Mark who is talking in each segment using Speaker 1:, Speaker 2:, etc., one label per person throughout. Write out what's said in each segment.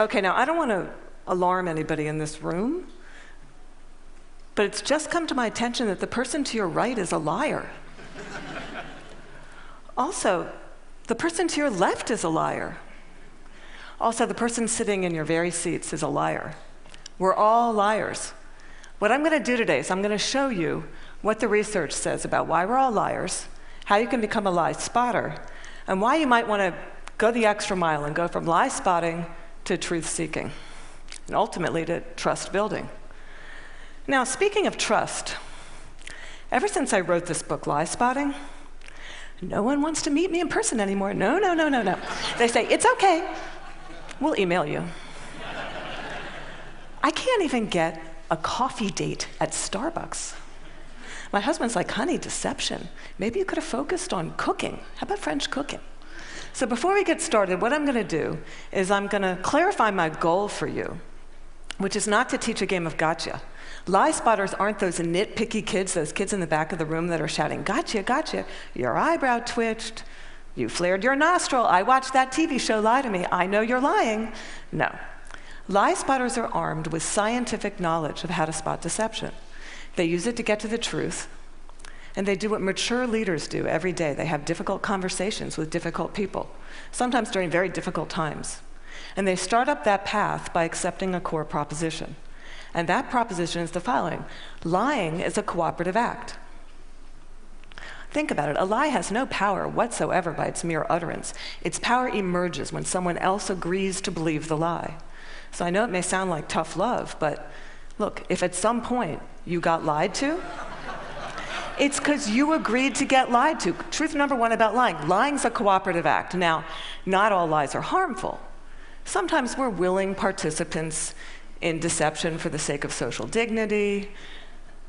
Speaker 1: Okay, now I don't want to alarm anybody in this room, but it's just come to my attention that the person to your right is a liar. Also, the person to your left is a liar. Also, the person sitting in your very seats is a liar. We're all liars. What I'm going to do today is I'm going to show you what the research says about why we're all liars, how you can become a lie spotter, and why you might want to go the extra mile and go from lie spotting to truth seeking, and ultimately to trust building. Now, speaking of trust, ever since I wrote this book, Lie Spotting, no one wants to meet me in person anymore. No. They say, it's okay, we'll email you. I can't even get a coffee date at Starbucks. My husband's like, honey, deception. Maybe you could have focused on cooking. How about French cooking? So before we get started, what I'm going to do is I'm going to clarify my goal for you, which is not to teach a game of gotcha. Lie spotters aren't those nitpicky kids, those kids in the back of the room that are shouting, gotcha, gotcha. Your eyebrow twitched. You flared your nostril. I watched that TV show, Lie to Me. I know you're lying. No. Lie spotters are armed with scientific knowledge of how to spot deception. They use it to get to the truth, and they do what mature leaders do every day. They have difficult conversations with difficult people, sometimes during very difficult times. And they start up that path by accepting a core proposition. And that proposition is the following: lying is a cooperative act. Think about it. A lie has no power whatsoever by its mere utterance. Its power emerges when someone else agrees to believe the lie. So I know it may sound like tough love, but look, if at some point you got lied to, it's because you agreed to get lied to. Truth number one about lying: lying's a cooperative act. Now, not all lies are harmful. Sometimes we're willing participants in deception for the sake of social dignity,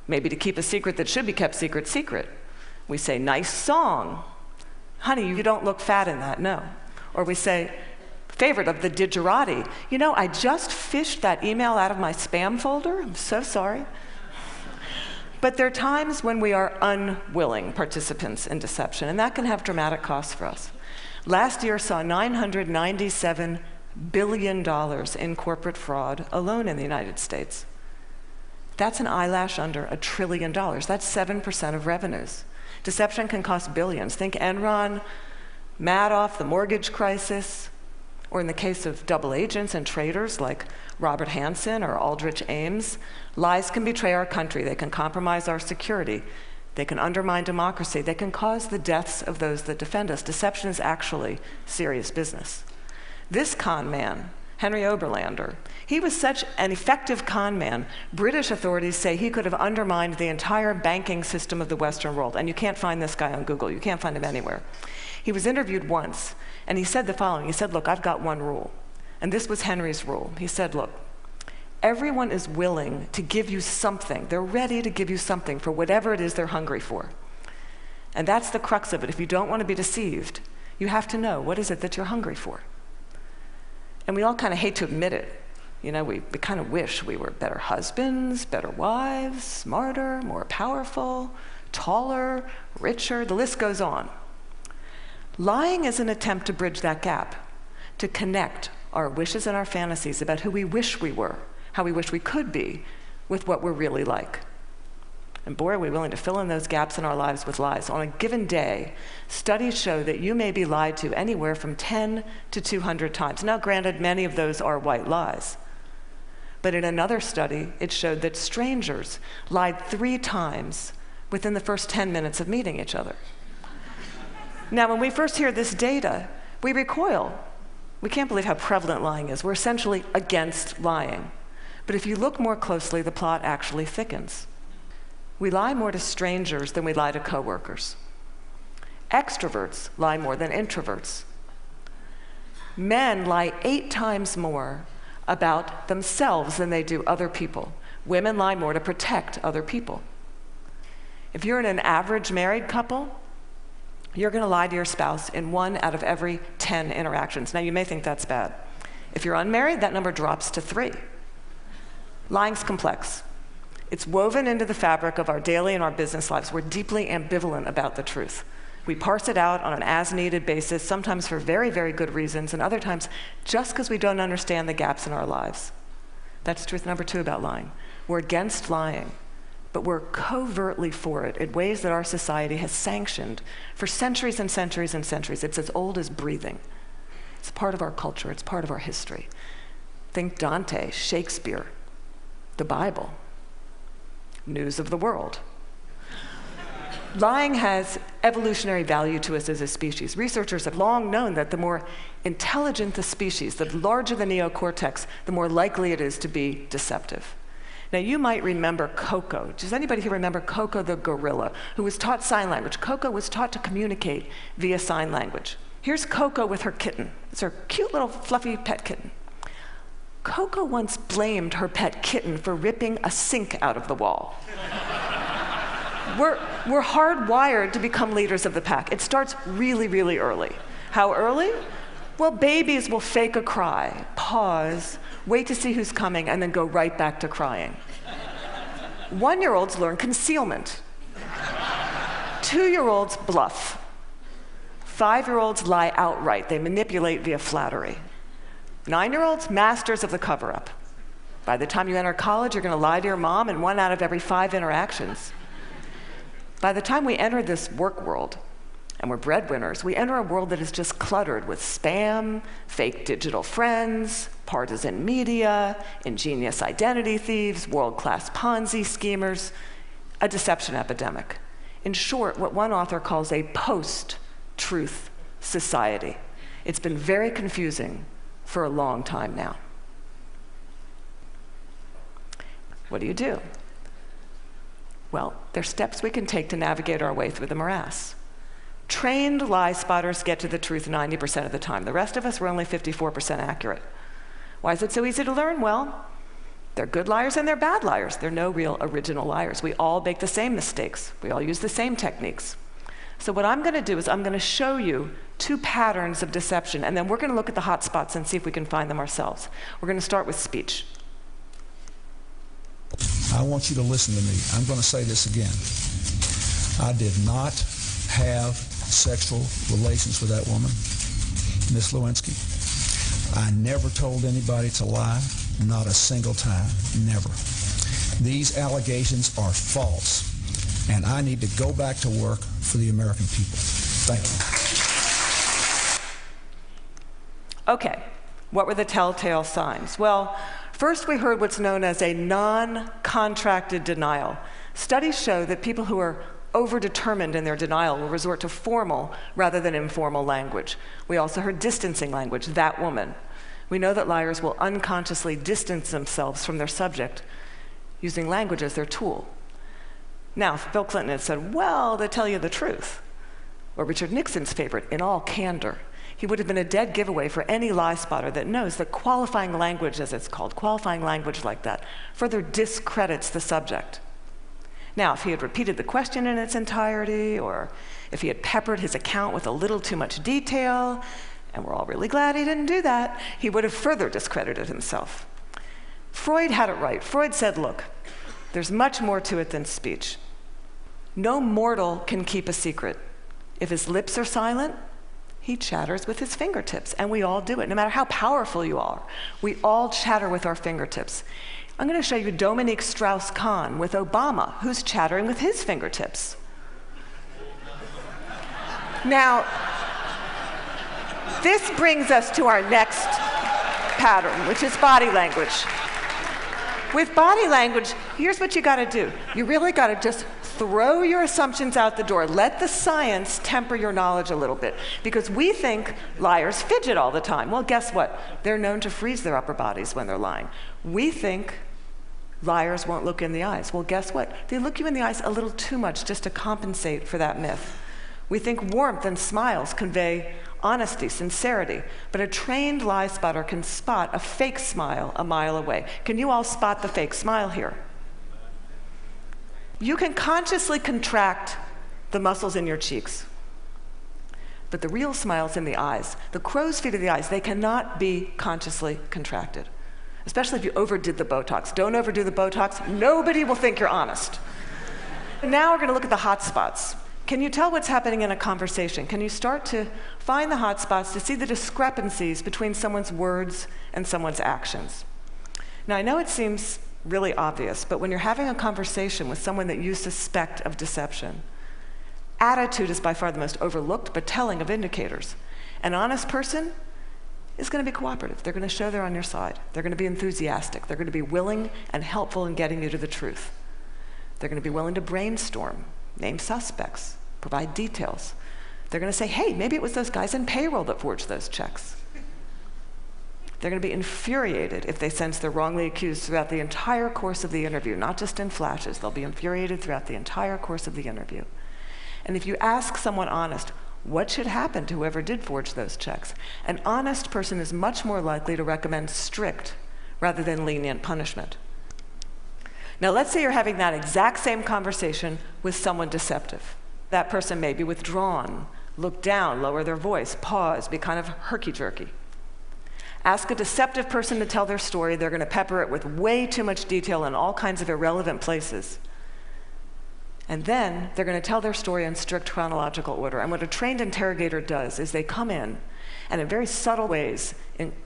Speaker 1: maybe to keep a secret that should be kept secret. We say, nice song. Honey, you don't look fat in that, no. Or we say, favorite of the digerati. You know, I just fished that email out of my spam folder. I'm so sorry. But there are times when we are unwilling participants in deception, and that can have dramatic costs for us. Last year saw $997 billion in corporate fraud alone in the United States. That's an eyelash under $1 trillion. That's 7% of revenues. Deception can cost billions. Think Enron, Madoff, the mortgage crisis, or in the case of double agents and traitors like Robert Hansen or Aldrich Ames, lies can betray our country. They can compromise our security. They can undermine democracy. They can cause the deaths of those that defend us. Deception is actually serious business. This con man, Henry Oberlander, he was such an effective con man, British authorities say he could have undermined the entire banking system of the Western world. And you can't find this guy on Google. You can't find him anywhere. He was interviewed once, and he said the following. He said, look, I've got one rule. And this was Henry's rule. He said, look, everyone is willing to give you something. They're ready to give you something for whatever it is they're hungry for. And that's the crux of it. If you don't want to be deceived, you have to know, what is it that you're hungry for? And we all kind of hate to admit it. You know, we kind of wish we were better husbands, better wives, smarter, more powerful, taller, richer, the list goes on. Lying is an attempt to bridge that gap, to connect our wishes and our fantasies about who we wish we were, how we wish we could be, with what we're really like. And boy, are we willing to fill in those gaps in our lives with lies. On a given day, studies show that you may be lied to anywhere from 10 to 200 times. Now, granted, many of those are white lies. But in another study, it showed that strangers lied 3 times within the first 10 minutes of meeting each other. Now, when we first hear this data, we recoil. We can't believe how prevalent lying is. We're essentially against lying. But if you look more closely, the plot actually thickens. We lie more to strangers than we lie to coworkers. Extroverts lie more than introverts. Men lie 8 times more about themselves than they do other people. Women lie more to protect other people. If you're in an average married couple, you're going to lie to your spouse in 1 out of every 10 interactions. Now, you may think that's bad. If you're unmarried, that number drops to 3. Lying's complex. It's woven into the fabric of our daily and our business lives. We're deeply ambivalent about the truth. We parse it out on an as-needed basis, sometimes for very, very good reasons, and other times just because we don't understand the gaps in our lives. That's truth number 2 about lying. We're against lying, but we're covertly for it in ways that our society has sanctioned for centuries and centuries and centuries. It's as old as breathing. It's part of our culture. It's part of our history. Think Dante, Shakespeare, the Bible, news of the world. Lying has evolutionary value to us as a species. Researchers have long known that the more intelligent the species, the larger the neocortex, the more likely it is to be deceptive. Now, you might remember Coco. Does anybody here remember Coco the gorilla, who was taught sign language? Coco was taught to communicate via sign language. Here's Coco with her kitten. It's her cute little fluffy pet kitten. Coco once blamed her pet kitten for ripping a sink out of the wall. We're hardwired to become leaders of the pack. It starts really, really early. How early? Well, babies will fake a cry, pause, wait to see who's coming, and then go right back to crying. 1-year-olds learn concealment. 2-year-olds bluff. 5-year-olds lie outright. They manipulate via flattery. 9-year-olds, masters of the cover-up. By the time you enter college, you're going to lie to your mom in 1 out of every 5 interactions. By the time we enter this work world, and we're breadwinners, we enter a world that is just cluttered with spam, fake digital friends, partisan media, ingenious identity thieves, world-class Ponzi schemers, a deception epidemic. In short, what one author calls a post-truth society. It's been very confusing for a long time now. What do you do? Well, there's steps we can take to navigate our way through the morass. Trained lie spotters get to the truth 90% of the time. The rest of us, we're only 54% accurate. Why is it so easy to learn? Well, they're good liars and they're bad liars. They're no real original liars. We all make the same mistakes. We all use the same techniques. So what I'm going to do is I'm going to show you 2 patterns of deception, and then we're going to look at the hot spots and see if we can find them ourselves. We're going to start with speech.
Speaker 2: I want you to listen to me. I'm going to say this again. I did not have sexual relations with that woman, Miss Lewinsky. I never told anybody to lie, not a single time, never. These allegations are false, and I need to go back to work for the American people. Thank you.
Speaker 1: Okay, what were the telltale signs? Well, first we heard what's known as a non-contracted denial. Studies show that people who are overdetermined in their denial will resort to formal rather than informal language. We also heard distancing language, that woman. We know that liars will unconsciously distance themselves from their subject using language as their tool. Now, if Bill Clinton had said, well, to tell you the truth, or Richard Nixon's favorite, in all candor, he would have been a dead giveaway for any lie spotter that knows that qualifying language, as it's called, qualifying language like that, further discredits the subject. Now, if he had repeated the question in its entirety, or if he had peppered his account with a little too much detail, and we're all really glad he didn't do that, he would have further discredited himself. Freud had it right. Freud said, look, there's much more to it than speech. No mortal can keep a secret. If his lips are silent, he chatters with his fingertips, and we all do it. No matter how powerful you are, we all chatter with our fingertips. I'm going to show you Dominique Strauss-Kahn with Obama, who's chattering with his fingertips. Now, this brings us to our next pattern, which is body language. With body language, here's what you got to do. You really got to just throw your assumptions out the door. Let the science temper your knowledge a little bit. Because we think liars fidget all the time. Well, guess what? They're known to freeze their upper bodies when they're lying. We think liars won't look in the eyes. Well, guess what? They look you in the eyes a little too much just to compensate for that myth. We think warmth and smiles convey honesty, sincerity, but a trained lie spotter can spot a fake smile a mile away. Can you all spot the fake smile here? You can consciously contract the muscles in your cheeks, but the real smile's in the eyes. The crow's feet of the eyes, they cannot be consciously contracted, especially if you overdid the Botox. Don't overdo the Botox. Nobody will think you're honest. Now we're going to look at the hot spots. Can you tell what's happening in a conversation? Can you start to find the hot spots, to see the discrepancies between someone's words and someone's actions? Now, I know it seems really obvious, but when you're having a conversation with someone that you suspect of deception, attitude is by far the most overlooked but telling of indicators. An honest person is going to be cooperative. They're going to show they're on your side. They're going to be enthusiastic. They're going to be willing and helpful in getting you to the truth. They're going to be willing to brainstorm, name suspects, provide details. They're going to say, hey, maybe it was those guys in payroll that forged those checks. They're going to be infuriated if they sense they're wrongly accused throughout the entire course of the interview, not just in flashes. They'll be infuriated throughout the entire course of the interview. And if you ask someone honest, what should happen to whoever did forge those checks? An honest person is much more likely to recommend strict rather than lenient punishment. Now, let's say you're having that exact same conversation with someone deceptive. That person may be withdrawn, look down, lower their voice, pause, be kind of herky-jerky. Ask a deceptive person to tell their story. They're going to pepper it with way too much detail in all kinds of irrelevant places. And then they're going to tell their story in strict chronological order. And what a trained interrogator does is they come in, and in very subtle ways,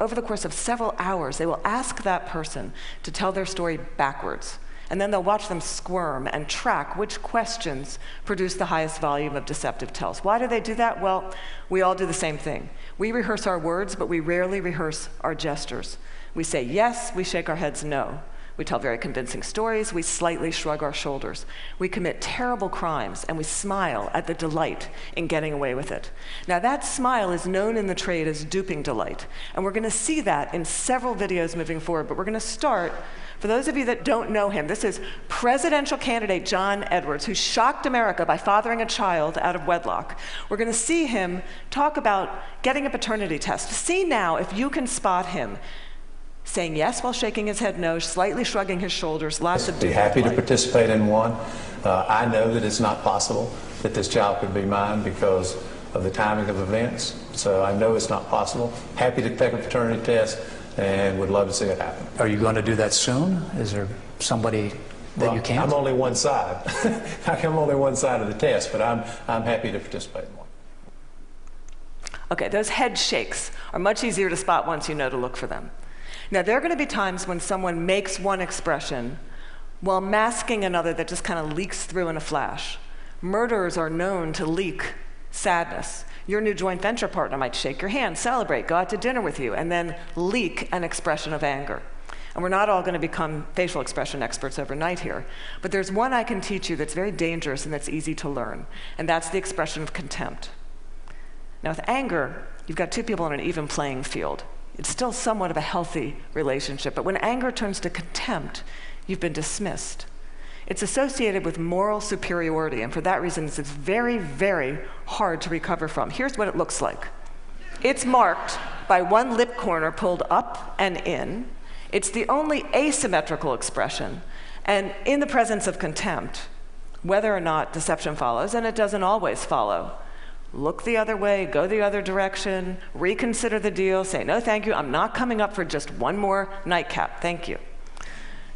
Speaker 1: over the course of several hours, they will ask that person to tell their story backwards. And then they'll watch them squirm and track which questions produce the highest volume of deceptive tells. Why do they do that? Well, we all do the same thing. We rehearse our words, but we rarely rehearse our gestures. We say yes, we shake our heads no. We tell very convincing stories, we slightly shrug our shoulders. We commit terrible crimes, and we smile at the delight in getting away with it. Now, that smile is known in the trade as duping delight, and we're going to see that in several videos moving forward, but we're going to start, for those of you that don't know him, this is presidential candidate John Edwards, who shocked America by fathering a child out of wedlock. We're going to see him talk about getting a paternity test. See now if you can spot him saying yes while shaking his head no, slightly shrugging his shoulders, lots of
Speaker 3: be happy to participate in one. I know that it's not possible that this child could be mine because of the timing of events, so I know it's not possible. Happy to take a paternity test and would love to see it happen.
Speaker 4: Are you going to do that soon? Is there somebody that you can't?
Speaker 3: I'm only one side. I'm only one side of the test, but I'm happy to participate in one.
Speaker 1: Okay, those head shakes are much easier to spot once you know to look for them. Now, there are going to be times when someone makes one expression while masking another that just kind of leaks through in a flash. Murderers are known to leak sadness. Your new joint venture partner might shake your hand, celebrate, go out to dinner with you, and then leak an expression of anger. And we're not all going to become facial expression experts overnight here, but there's one I can teach you that's very dangerous and that's easy to learn, and that's the expression of contempt. Now, with anger, you've got two people on an even playing field. It's still somewhat of a healthy relationship, but when anger turns to contempt, you've been dismissed. It's associated with moral superiority, and for that reason, it's very, very hard to recover from. Here's what it looks like. It's marked by one lip corner pulled up and in. It's the only asymmetrical expression, and in the presence of contempt, whether or not deception follows, and it doesn't always follow, look the other way, go the other direction, reconsider the deal, say, no, thank you, I'm not coming up for just one more nightcap, thank you.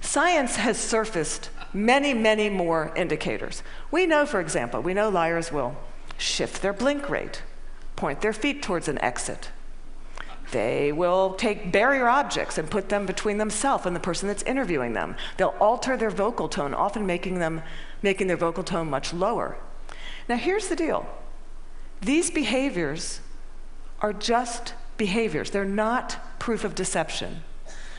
Speaker 1: Science has surfaced many, many more indicators. We know, for example, liars will shift their blink rate, point their feet towards an exit. They will take barrier objects and put them between themselves and the person that's interviewing them. They'll alter their vocal tone, often making their vocal tone much lower. Now, here's the deal. These behaviors are just behaviors. They're not proof of deception.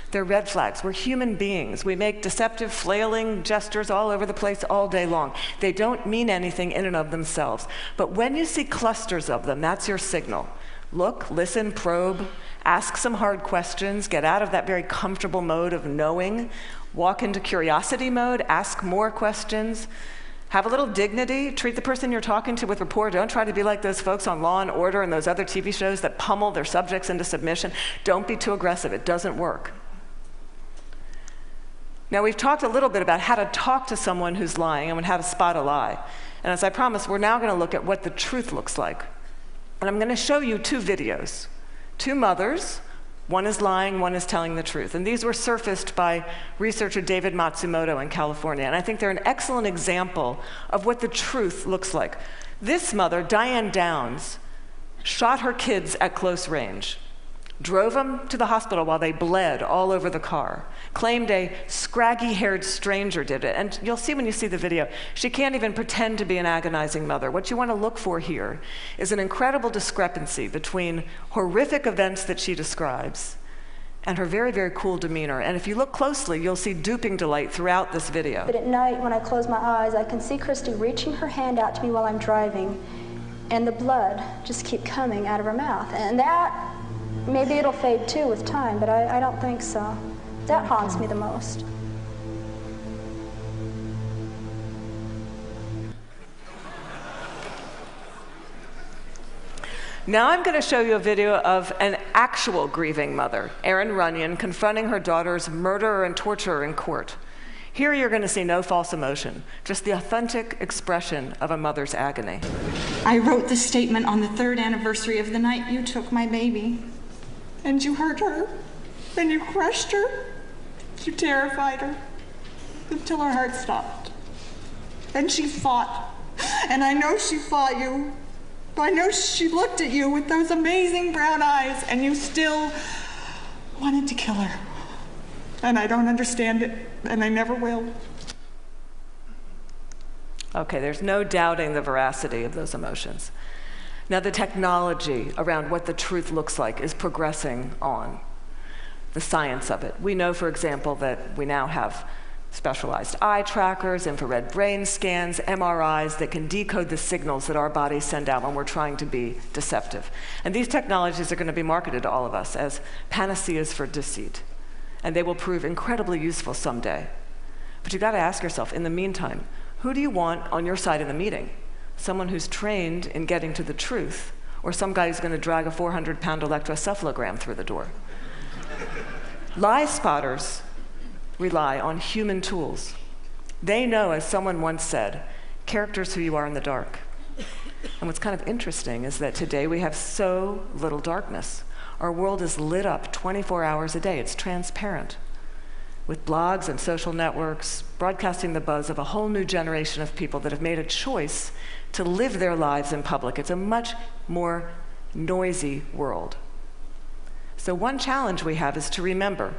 Speaker 1: They're red flags. We're human beings. We make deceptive, flailing gestures all over the place all day long. They don't mean anything in and of themselves. But when you see clusters of them, that's your signal. Look, listen, probe, ask some hard questions, get out of that very comfortable mode of knowing, walk into curiosity mode, ask more questions. Have a little dignity. Treat the person you're talking to with rapport. Don't try to be like those folks on Law and Order and those other TV shows that pummel their subjects into submission. Don't be too aggressive. It doesn't work. Now, we've talked a little bit about how to talk to someone who's lying and how to spot a lie. And as I promised, we're now going to look at what the truth looks like. And I'm going to show you two videos. Two mothers One is lying, one is telling the truth. And these were surfaced by researcher David Matsumoto in California. And I think they're an excellent example of what the truth looks like. This mother, Diane Downs, shot her kids at close range, drove them to the hospital while they bled all over the car, claimed a scraggy-haired stranger did it. And you'll see when you see the video, she can't even pretend to be an agonizing mother. What you want to look for here is an incredible discrepancy between horrific events that she describes and her very, very cool demeanor. And if you look closely, you'll see duping delight throughout this video.
Speaker 5: But at night, when I close my eyes, I can see Christy reaching her hand out to me while I'm driving, and the blood just keep coming out of her mouth. And that, maybe it'll fade too with time, but I don't think so. That haunts me the most.
Speaker 1: Now I'm going to show you a video of an actual grieving mother, Erin Runyon, confronting her daughter's murderer and torturer in court. Here you're going to see no false emotion, just the authentic expression of a mother's agony.
Speaker 6: I wrote this statement on the 3rd anniversary of the night you took my baby. And you hurt her, and you crushed her, you terrified her, until her heart stopped. And she fought, and I know she fought you. I know she looked at you with those amazing brown eyes, and you still wanted to kill her. And I don't understand it, and I never will.
Speaker 1: Okay, there's no doubting the veracity of those emotions. Now, the technology around what the truth looks like is progressing on, the science of it. We know, for example, that we now have specialized eye trackers, infrared brain scans, MRIs that can decode the signals that our bodies send out when we're trying to be deceptive. And these technologies are going to be marketed to all of us as panaceas for deceit. And they will prove incredibly useful someday. But you've got to ask yourself, in the meantime, who do you want on your side of the meeting? Someone who's trained in getting to the truth, or some guy who's going to drag a 400-pound electrocephalogram through the door? Lie spotters rely on human tools. They know, as someone once said, character's who you are in the dark. And what's kind of interesting is that today we have so little darkness. Our world is lit up 24 hours a day. It's transparent, with blogs and social networks broadcasting the buzz of a whole new generation of people that have made a choice to live their lives in public. It's a much more noisy world. So one challenge we have is to remember,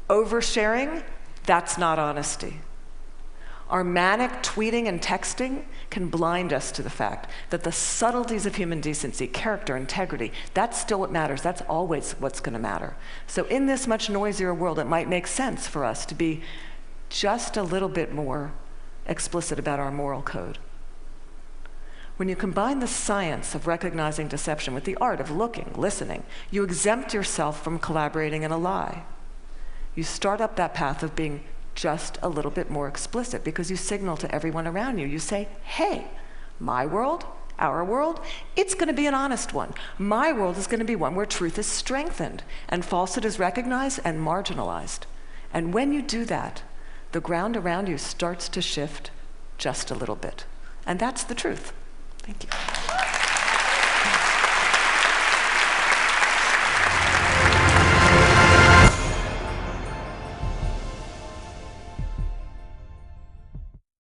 Speaker 1: oversharing, that's not honesty. Our manic tweeting and texting can blind us to the fact that the subtleties of human decency, character, integrity, that's still what matters. That's always what's going to matter. So in this much noisier world, it might make sense for us to be just a little bit more explicit about our moral code. When you combine the science of recognizing deception with the art of looking, listening, you exempt yourself from collaborating in a lie. You start up that path of being just a little bit more explicit because you signal to everyone around you. You say, hey, my world, our world, it's going to be an honest one. My world is going to be one where truth is strengthened and falsehood is recognized and marginalized. And when you do that, the ground around you starts to shift just a little bit. And that's the truth. Thank you.